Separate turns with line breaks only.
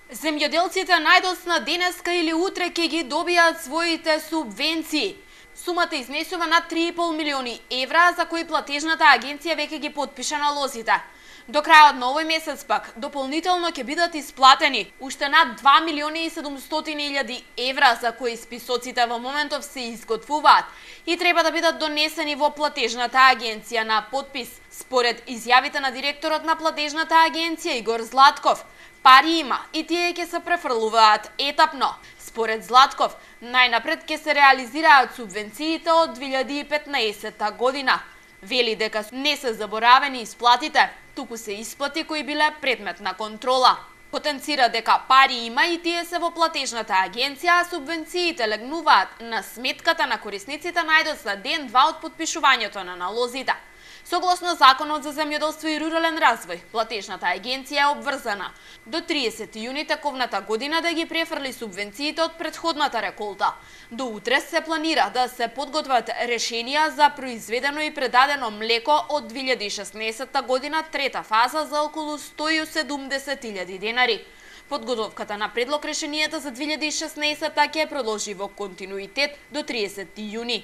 Земјоделците најдосна денеска или утре ќе ги добијат своите субвенции. Сумата изнесува над 3,5 милиони евра, за кои платежната агенција веќе ги потпиша налозите. До крајот на овој месец пак дополнително ќе бидат исплатени уште над 2 милиони и 700 илјади евра, за кои списоците во моментов се изготвуваат и треба да бидат донесени во платежната агенција на потпис. Според изјавите на директорот на платежната агенција Игор Златков, пари има и тие ќе се префрлуваат етапно. Според Златков, најнапред ќе се реализираат субвенциите од 2015 година. Вели дека не се заборавени исплатите, туку се исплати кои биле предмет на контрола. Потенцира дека пари има и тие се во платежната агенција, а субвенциите легнуваат на сметката на корисниците најдосна ден-два од потпишувањето на налозите. Согласно Законот за земјоделство и рурален развој, платежната агенција е обврзана до 30 јуни тековната година да ги префрли субвенциите од претходната реколта. До утре се планира да се подготват решенија за произведено и предадено млеко од 2016 година, трета фаза за околу 170.000 денари. Подготовката на предлог решенијата за 2016 ќе продолжи во континуитет до 30 јуни.